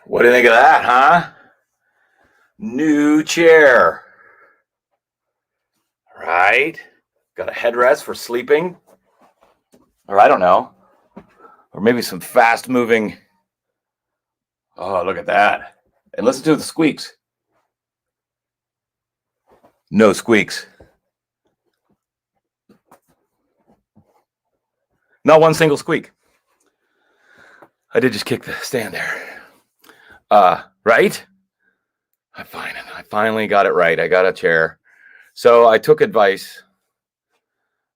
What do you think of that, huh? New chair, right? Got a headrest for sleeping, or I don't know, or maybe some fast moving. Oh, look at that. And listen to the squeaks. No squeaks. Not one single squeak. I did just kick the stand there. Right? I finally got it right. I got a chair. So I took advice.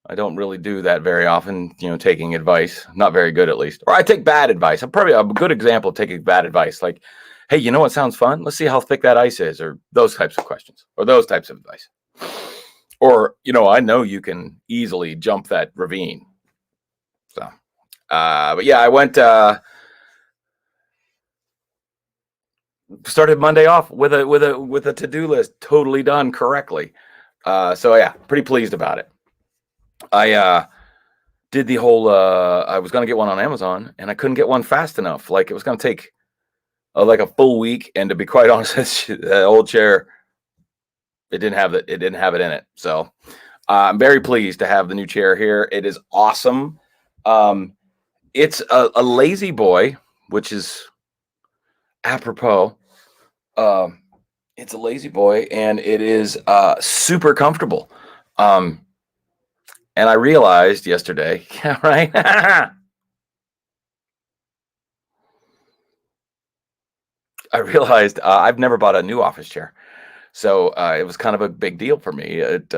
I don't really do that very often, taking advice. Not very good, at least. Or I take bad advice. I'm probably a good example of taking bad advice. Like, hey, you know what sounds fun? Let's see how thick that ice is, or those types of questions, or those types of advice. Or, I know you can easily jump that ravine. So, but yeah, I went, started Monday off with a to-do list totally done correctly. So yeah, pretty pleased about it. I did the whole I was going to get one on Amazon and I couldn't get one fast enough. Like it was going to take like a full week, and to be quite honest, that old chair, it didn't have it in it. So I'm very pleased to have the new chair here. It is awesome. It's a Lazy Boy, which is apropos. It's a Lazy Boy, and it is super comfortable. And I realized yesterday, yeah, right? I realized I've never bought a new office chair. So it was kind of a big deal for me. At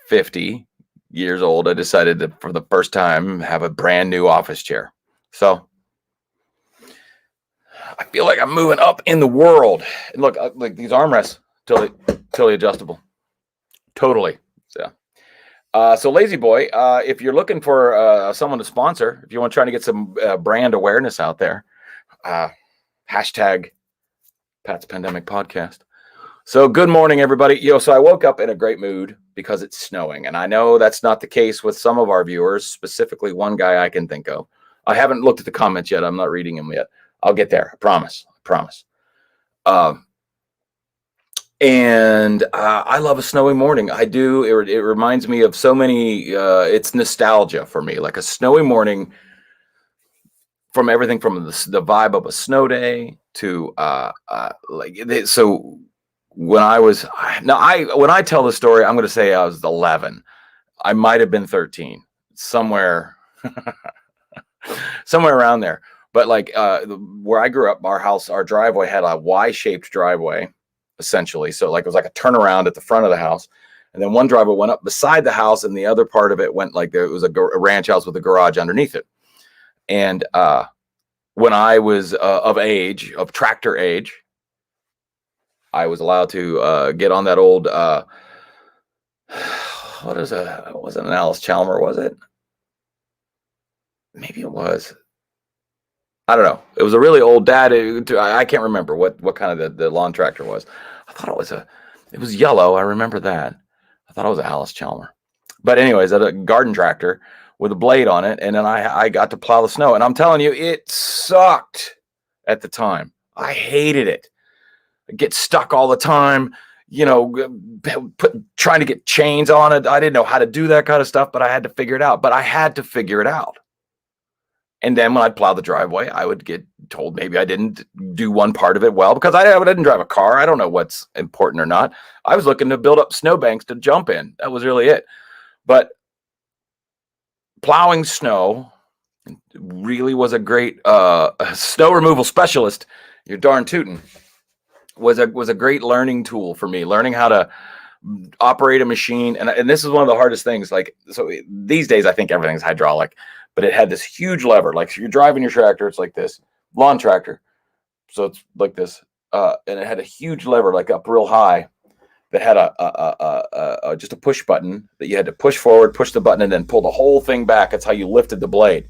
50 years old, I decided to, for the first time, have a brand new office chair. So I feel like I'm moving up in the world. And look, like these armrests, totally adjustable. Totally. So Lazy Boy, if you're looking for someone to sponsor, if you want to try to get some brand awareness out there, hashtag Pat's Pandemic Podcast. So good morning, everybody. So I woke up in a great mood because it's snowing. And I know that's not the case with some of our viewers, specifically one guy I can think of. I haven't looked at the comments yet. I'm not reading them yet. I'll get there. I promise. And I love a snowy morning. I do. It reminds me of so many. It's nostalgia for me, like a snowy morning. From everything from the vibe of a snow day to so when I was when I tell the story, I'm going to say I was 11. I might have been 13, somewhere around there. But like where I grew up, our driveway had a Y-shaped driveway. Essentially. So like it was like a turnaround at the front of the house. And then one driveway went up beside the house, and the other part of it went like there was a ranch house with a garage underneath it. And when I was of tractor age, I was allowed to get on that old it wasn't an Alice Chalmer, was it? Maybe it was. I don't know. It was a really old dad. I can't remember what kind of the lawn tractor was. I thought it was yellow. I remember that. I thought it was a Alice Chalmer. But anyways, a garden tractor with a blade on it. And then I got to plow the snow. And I'm telling you, it sucked at the time. I hated it. I get stuck all the time, trying to get chains on it. I didn't know how to do that kind of stuff, but I had to figure it out. And then when I'd plow the driveway, I would get told maybe I didn't do one part of it well because I didn't drive a car. I don't know what's important or not. I was looking to build up snowbanks to jump in. That was really it. But plowing snow really was a great snow removal specialist. You're darn tootin'. Was a great learning tool for me, learning how to operate a machine. And this is one of the hardest things. Like, so these days, I think everything's hydraulic. But it had this huge lever. Like, so you're driving your tractor, it's like this lawn tractor. So it's like this, and it had a huge lever, like up real high, that had a just a push button that you had to push forward, push the button, and then pull the whole thing back. That's how you lifted the blade.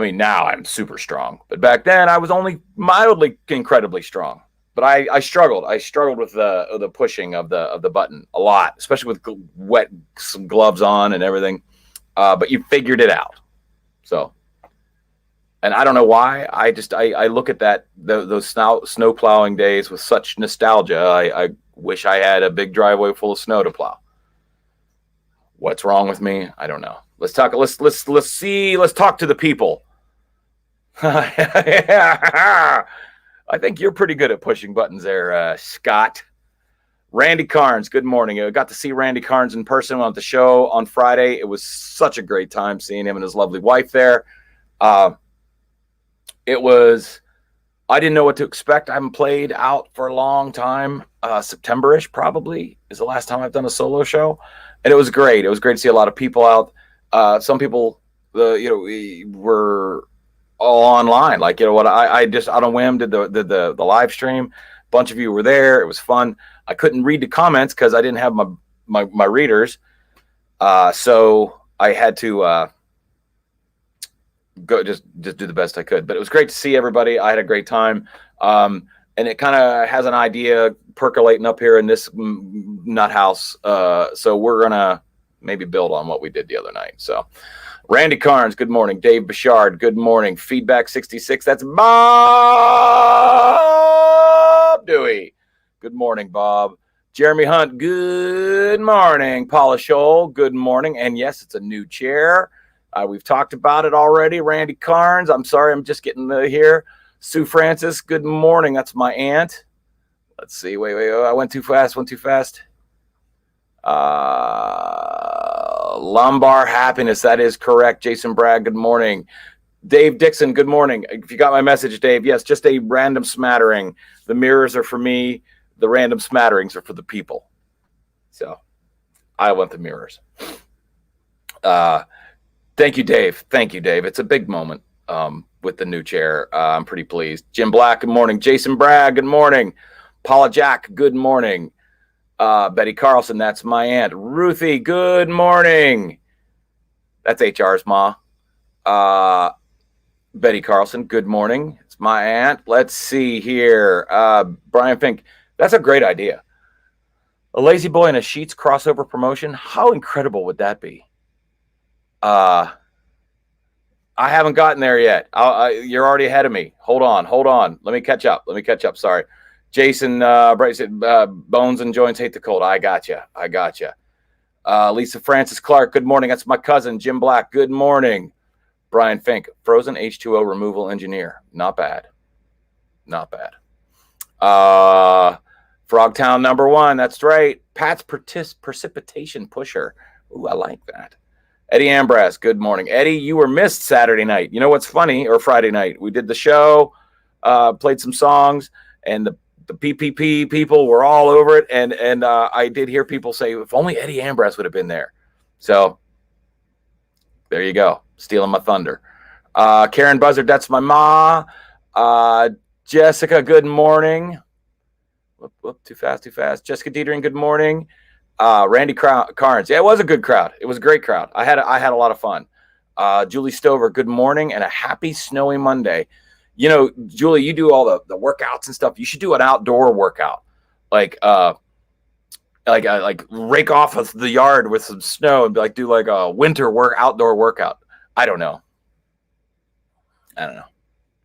Now I'm super strong, but back then I was only mildly, incredibly strong. But I struggled. I struggled with the pushing of the button a lot, especially with wet gloves on and everything. But you figured it out. So And I don't know why. I look at those snow plowing days with such nostalgia. I wish I had a big driveway full of snow to plow. What's wrong with me? I don't know. Let's talk. Let's see. Let's talk to the people. I think you're pretty good at pushing buttons there, Scott. Randy Carnes, good morning. I got to see Randy Carnes in person on the show on Friday. It was such a great time seeing him and his lovely wife there. It was, I didn't know what to expect. I haven't played out for a long time. September-ish probably is the last time I've done a solo show. And it was great. It was great to see a lot of people out. Some people, we were all online. Like, I just on a whim did the live stream. A bunch of you were there. It was fun. I couldn't read the comments because I didn't have my readers. So I had to go just do the best I could. But it was great to see everybody. I had a great time. And it kind of has an idea percolating up here in this nut house. So we're going to maybe build on what we did the other night. So Randy Carnes, good morning. Dave Bouchard, good morning. Feedback 66, that's Bob Dewey. Good morning, Bob. Jeremy Hunt, good morning. Paula Scholl, good morning. And yes, it's a new chair. We've talked about it already. Randy Carnes, I'm sorry, I'm just getting here. Sue Francis, good morning. That's my aunt. Let's see. Wait. I went too fast. Lumbar Happiness, that is correct. Jason Bragg, good morning. Dave Dixon, good morning. If you got my message, Dave, yes, just a random smattering. The mirrors are for me. The random smatterings are for the people. So I want the mirrors. Thank you, Dave. It's a big moment with the new chair. I'm pretty pleased. Jim Black, good morning. Jason Bragg, good morning. Paula Jack, good morning. Betty Carlson, that's my aunt. Ruthie, good morning. That's HR's ma. Betty Carlson, good morning. It's my aunt. Let's see here. Brian Fink, that's a great idea. A Lazy Boy and a Sheets crossover promotion. How incredible would that be? I haven't gotten there yet. You're already ahead of me. Hold on. Let me catch up. Sorry. Jason Bright said, bones and joints hate the cold. I got you. Lisa Francis Clark, good morning. That's my cousin, Jim Black. Good morning. Brian Fink, frozen H2O removal engineer. Not bad. Frogtown number 1. That's right. Pat's precipitation pusher. Ooh, I like that. Eddie Ambras, good morning. Eddie, you were missed Saturday night. You know what's funny? Or Friday night. We did the show, played some songs, and the PPP people were all over it. And I did hear people say, if only Eddie Ambras would have been there. So there you go. Stealing my thunder. Karen Buzzard, that's my ma. Jessica, good morning. Whoop, too fast. Jessica Dietering, good morning. Randy Carnes. Yeah, it was a good crowd. It was a great crowd. I had a lot of fun. Julie Stover, good morning and a happy snowy Monday. You know, Julie, you do all the workouts and stuff. You should do an outdoor workout, like rake off of the yard with some snow and do like a winter outdoor workout. I don't know.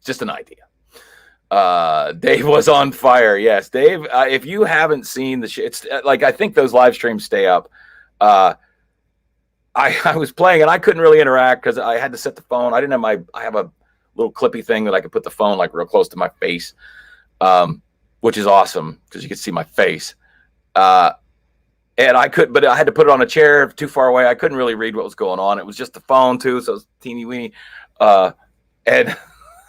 Just an idea. Dave was on fire. Yes, Dave. If you haven't seen the shit, it's I think those live streams stay up. I was playing and I couldn't really interact because I had to set the phone. I have a little clippy thing that I could put the phone real close to my face, which is awesome because you can see my face. And but I had to put it on a chair too far away. I couldn't really read what was going on. It was just the phone too, so it was teeny weeny. And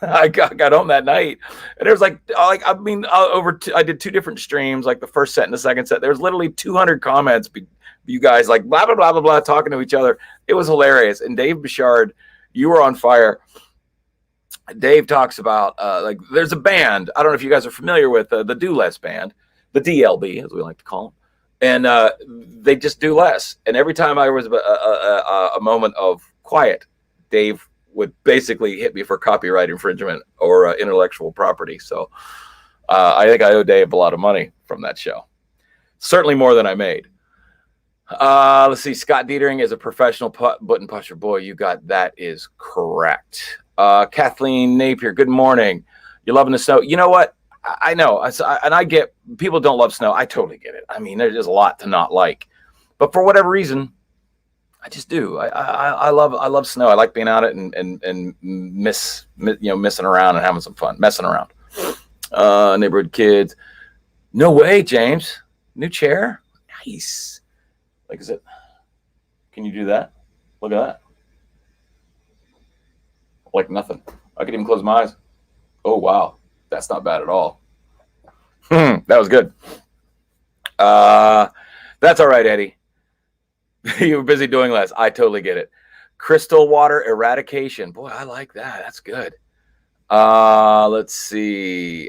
I got home that night, and there was I did 2 different streams, the first set and the second set. There was literally 200 comments. You guys blah blah blah blah blah talking to each other. It was hilarious. And Dave Bouchard, you were on fire. Dave talks about there's a band. I don't know if you guys are familiar with the Do Less band, the DLB as we like to call them, and they just do less. And every time I was a moment of quiet, Dave would basically hit me for copyright infringement or intellectual property. So I think I owe Dave a lot of money from that show. Certainly more than I made. Let's see. Scott Dietering is a professional button pusher. Boy, you got that is correct. Kathleen Napier, good morning. You're loving the snow. You know what? I know. And I get people don't love snow. I totally get it. I mean, there's a lot to not like. But for whatever reason, I just do. I love snow. I like being out it and messing around and having some fun, messing around. Neighborhood kids. No way, James. New chair. Nice. Like, is it? Can you do that? Look at that. Like nothing. I could even close my eyes. Oh wow, that's not bad at all. That was good. That's all right, Eddie. You were busy doing less. I totally get it. Crystal water eradication. Boy, I like that. That's good. Let's see.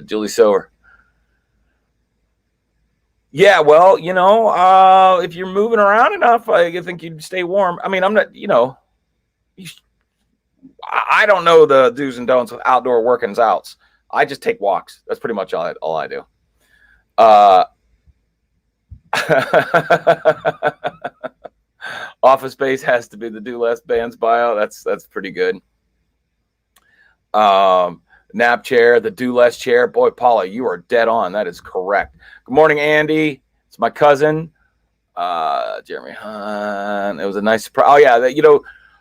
Julie Sower. Yeah, well, if you're moving around enough, I think you'd stay warm. I mean, I'm not, I don't know the do's and don'ts with outdoor workings outs. I just take walks. That's pretty much all I do. Office Space has to be the Do Less Band's bio. That's pretty good. Nap chair, the Do Less chair. Boy, Paula, you are dead on. That is correct. Good morning, Andy. It's my cousin, Jeremy Hunt. It was a nice surprise. Oh yeah,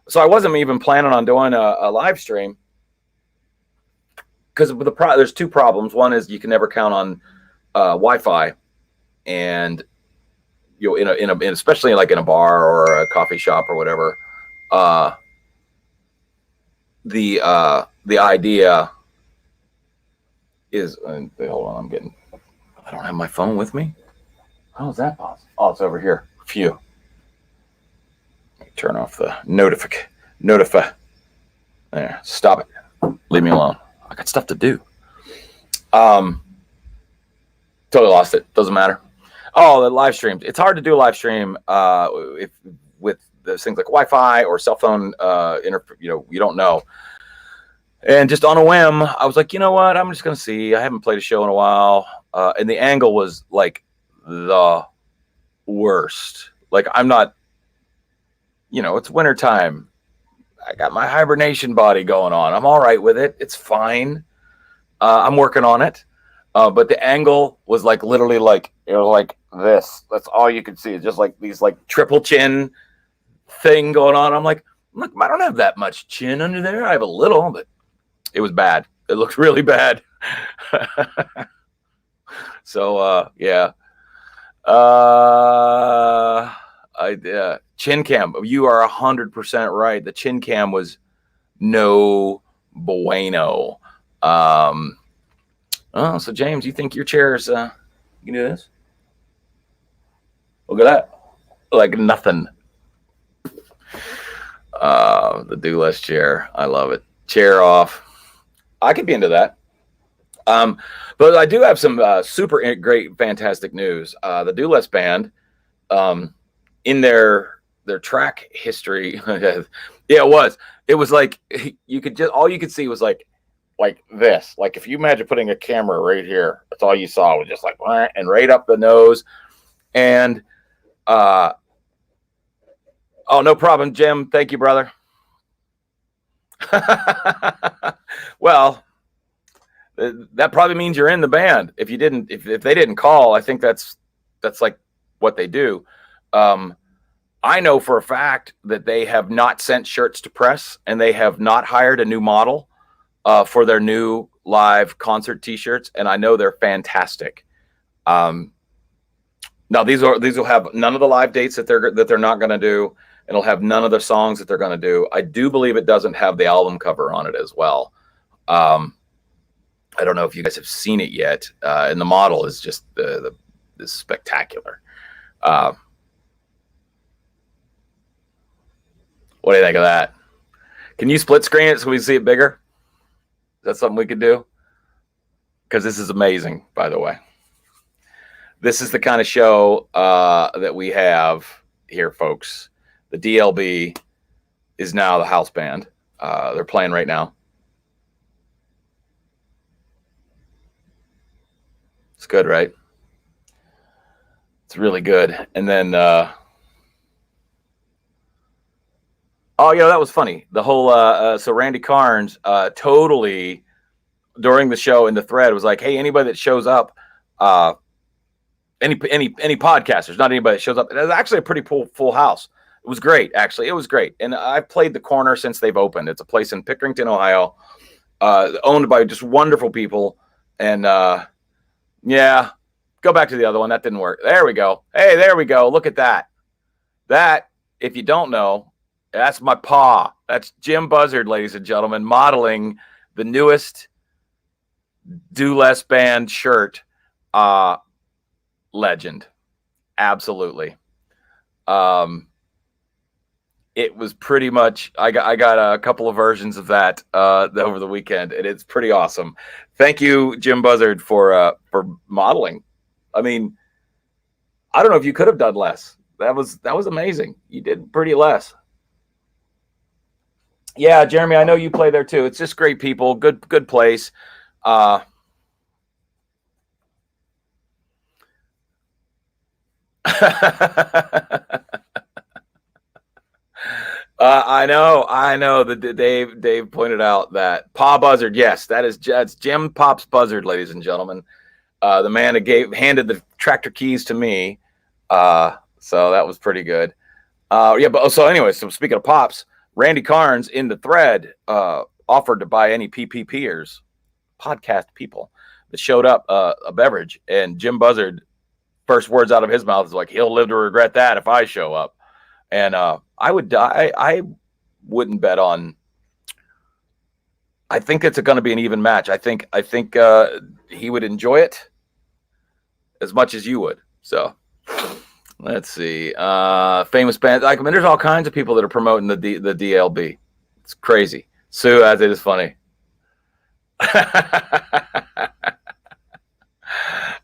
so I wasn't even planning on doing a live stream because there's two problems. One is you can never count on Wi-Fi, and especially like in a bar or a coffee shop or whatever. The idea is, hold on, I don't have my phone with me. How is that possible? Oh, it's over here. Phew. Turn off the notify. There, stop it. Leave me alone. I got stuff to do. Totally lost it. Doesn't matter. Oh, the live streams. It's hard to do a live stream with those things like Wi-Fi or cell phone. You don't know. And just on a whim, I was like, you know what? I'm just gonna see. I haven't played a show in a while, and the angle was like the worst. Like I'm not. It's wintertime. I got my hibernation body going on. I'm all right with it. It's fine. I'm working on it. But the angle was like literally like this. That's all you could see. It's just like these like triple chin thing going on. I'm like, look, I don't have that much chin under there. I have a little, but it was bad. It looked really bad. So yeah. Chin cam. You are 100% right. The chin cam was no bueno. So James, you think your chair is? You can do this. Look at that. Like nothing. The Do Less chair. I love it. Chair off. I could be into that. But I do have some super great, fantastic news. The Do Less band, in their track history, yeah, it was like all you could see was like this. Like if you imagine putting a camera right here, that's all you saw was just like and right up the nose. And oh, no problem, Jim. Thank you, brother. Well, that probably means you're in the band. If they didn't call, I think that's like what they do. I know for a fact that they have not sent shirts to press, and they have not hired a new model for their new live concert T-shirts, and I know they're fantastic. Now these will have none of the live dates that they're not going to do. It'll have none of the songs that they're going to do. I do believe it doesn't have the album cover on it as well. I don't know if you guys have seen it yet, and the model is just is spectacular. What do you think of that? Can you split screen it so we see it bigger? Is that something we could do? Because this is amazing, by the way. This is the kind of show that we have here, folks. The DLB is now the house band. They're playing right now. It's good, right? It's really good. And then Oh, yeah, that was funny. The whole so Randy Carnes totally during the show in the thread was like, "Hey, anybody that shows up, uh, any podcasters, not anybody that shows up." It was actually a pretty full house. It was great, actually. It was great, and I've played the Corner since they've opened. It's a place in Pickerington, Ohio, owned by just wonderful people, and yeah, go back to the other one. That didn't work. There we go. Hey, there we go. Look at that. That, if you don't know, that's my paw. That's Jim Buzzard, ladies and gentlemen, modeling the newest Do Less Band shirt. Legend. Absolutely. It was pretty much, I got a couple of versions of that over the weekend, and it's pretty awesome. Thank you, Jim Buzzard, for modeling. I mean, I don't know if you could have done less. That was amazing. You did pretty less. Yeah, Jeremy, I know you play there too. It's just great people, good place. I know that Dave pointed out that Pa Buzzard. Yes, that's Jim Pops Buzzard, ladies and gentlemen. The man that handed the tractor keys to me. So that was pretty good. Yeah, but so anyway, so speaking of Pops, Randy Carnes in the thread offered to buy any PPPers, podcast people that showed up a beverage, and Jim Buzzard, first words out of his mouth is like, "He'll live to regret that if I show up." And I wouldn't bet on. I think it's going to be an even match. I think he would enjoy it as much as you would. So let's see. Famous bands. I mean, there's all kinds of people that are promoting the DLB. It's crazy. Sue, as it is funny.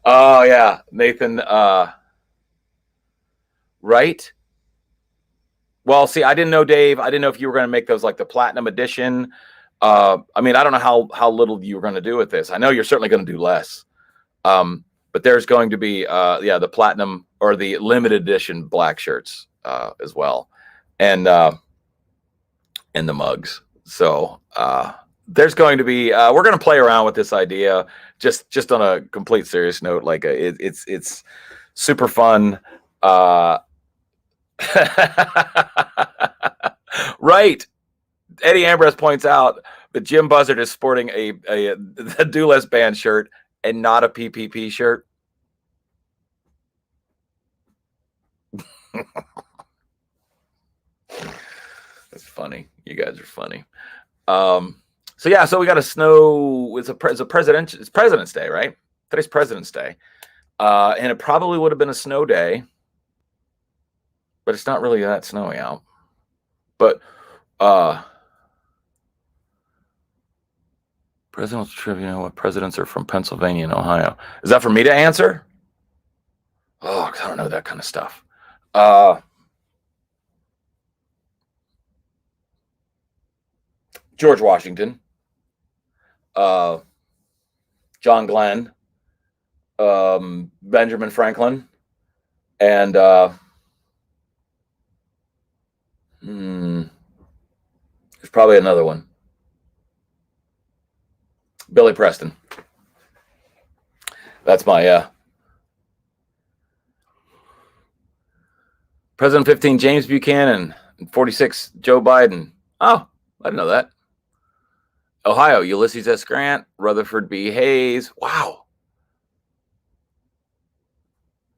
Oh yeah, Nathan. Right. Well, see, I didn't know, Dave. I didn't know if you were going to make those like the platinum edition. I mean, I don't know how little you were going to do with this. I know you're certainly going to do less. But there's going to be the platinum or the limited edition black shirts as well, and the mugs. So there's going to be we're going to play around with this idea just on a complete serious note. Like it's super fun. Right. Eddie Ambrose points out that Jim Buzzard is sporting a Do Less Band shirt and not a PPP shirt. That's funny. You guys are funny. So yeah, so we got a snow. It's President's Day, right? Today's President's Day, and it probably would have been a snow day, but it's not really that snowy out. But presidential trivia. What presidents are from Pennsylvania and Ohio? Is that for me to answer? Oh, 'cause I don't know that kind of stuff. George Washington, John Glenn, Benjamin Franklin, and there's probably another one. Billy Preston. That's my President 15, James Buchanan, and 46, Joe Biden. Oh, I didn't know that. Ohio, Ulysses S. Grant, Rutherford B. Hayes. Wow.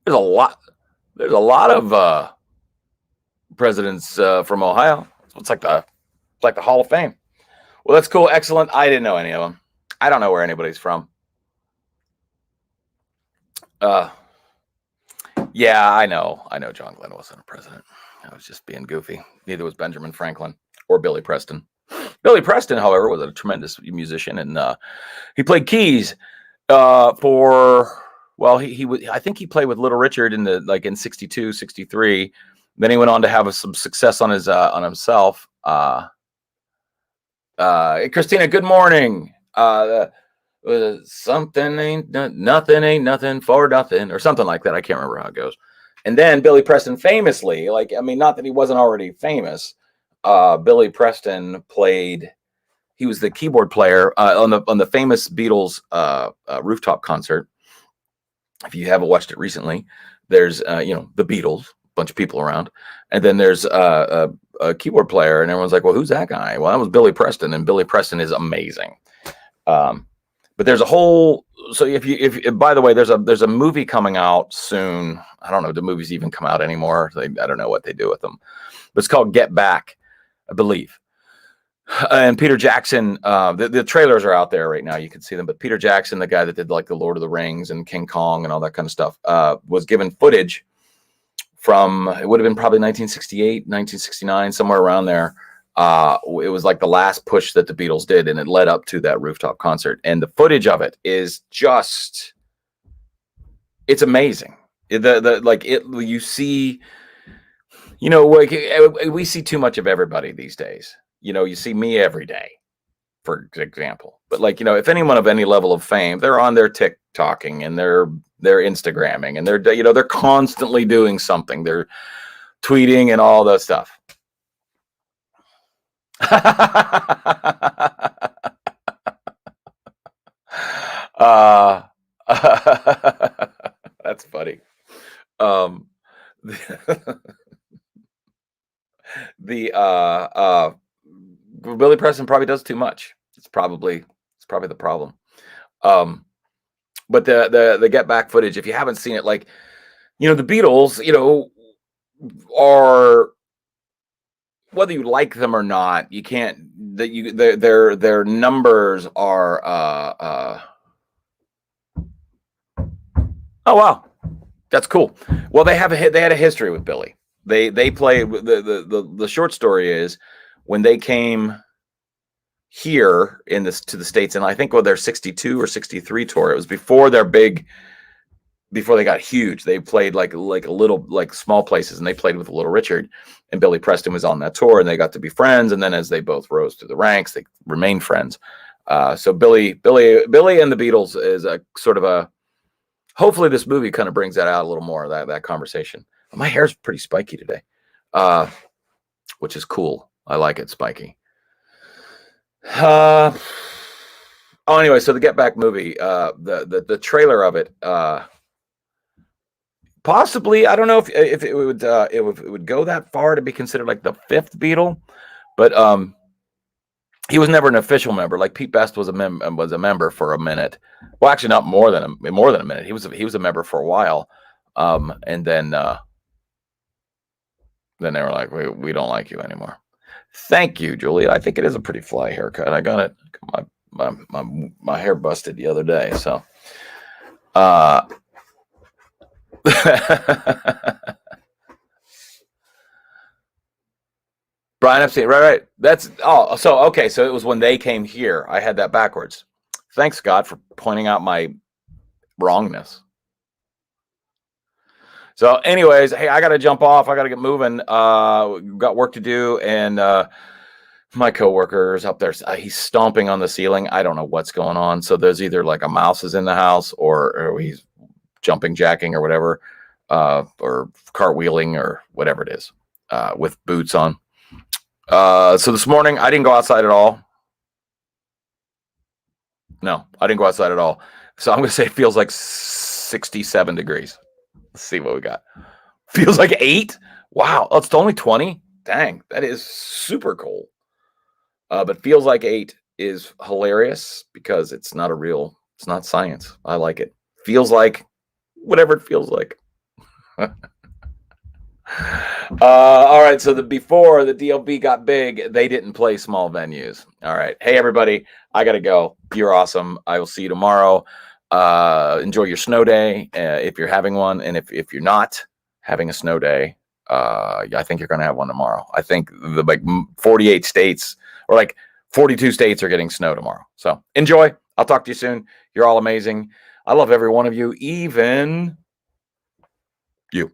There's a lot of presidents from Ohio. It's like the Hall of Fame. Well, that's cool. Excellent. I didn't know any of them. I don't know where anybody's from. Yeah, I know John Glenn wasn't a president. I was just being goofy. Neither was Benjamin Franklin or Billy Preston. Billy Preston, however, was a tremendous musician, and he played keys for. Well, I think he played with Little Richard in 62, 63. Then he went on to have some success on himself. Christina, good morning. Something ain't nothing for nothing, or something like that. I can't remember how it goes. And then Billy Preston famously, not that he wasn't already famous, Billy Preston played. He was the keyboard player on the famous Beatles rooftop concert. If you haven't watched it recently, there's the Beatles, bunch of people around, and then there's a keyboard player, and everyone's like, "Well, who's that guy?" Well, that was Billy Preston, and Billy Preston is amazing. But there's a whole. So if by the way, there's a movie coming out soon. I don't know. Do movies even come out anymore? I don't know what they do with them. But it's called Get Back, I believe. And Peter Jackson, the trailers are out there right now. You can see them. But Peter Jackson, the guy that did like the Lord of the Rings and King Kong and all that kind of stuff, was given footage from, it would have been probably 1968, 1969, somewhere around there. It was like the last push that the Beatles did, and it led up to that rooftop concert. And the footage of it is just, it's amazing. You see, we see too much of everybody these days. You see me every day, for example. But if anyone of any level of fame, they're on their TikToking and they're Instagramming, and they're constantly doing something. They're tweeting and all that stuff. That's funny. Billy Preston probably does too much. It's probably the problem. But the Get Back footage, if you haven't seen it, the Beatles, are, whether you like them or not, you can't. Their numbers are. Oh wow, that's cool. Well, they had a history with Billy. They play the short story is when they came here to the States, and I think their 62 or 63 tour, it was before they got huge. They played like a little, small places, and they played with Little Richard, and Billy Preston was on that tour, and they got to be friends. And then as they both rose through the ranks, they remained friends. So Billy and the Beatles is a sort of a, hopefully this movie kind of brings that out a little more, that conversation. My hair's pretty spiky today, which is cool. I like it spiky. Anyway, so the Get Back movie, the trailer of it, possibly, I don't know if it would go that far to be considered like the fifth Beatle, but he was never an official member. Like Pete Best was a member for a minute. Well, actually, not more than a minute. He was a member for a while, and then they were like, we don't like you anymore. Thank you, Julia. I think it is a pretty fly haircut. I got it. My hair busted the other day, so. Brian Epstein, right. That's so okay. So it was when they came here. I had that backwards. Thanks, God, for pointing out my wrongness. So, anyways, hey, I got to jump off. I got to get moving. Got work to do, and my coworker's up there. He's stomping on the ceiling. I don't know what's going on. So there's either like a mouse is in the house, or he's jumping jacking or whatever, or cartwheeling or whatever it is, with boots on. So this morning I didn't go outside at all. No, I didn't go outside at all. So I'm going to say it feels like 67 degrees. Let's see what we got. Feels like 8. Wow. Oh, it's only 20. Dang, that is super cold. But feels like 8 is hilarious because it's not science. I like it. Feels like whatever it feels like. All right. So before the DLB got big, they didn't play small venues. All right. Hey, everybody. I got to go. You're awesome. I will see you tomorrow. Enjoy your snow day if you're having one. And if you're not having a snow day, I think you're going to have one tomorrow. I think the 48 states or 42 states are getting snow tomorrow. So enjoy. I'll talk to you soon. You're all amazing. I love every one of you, even you.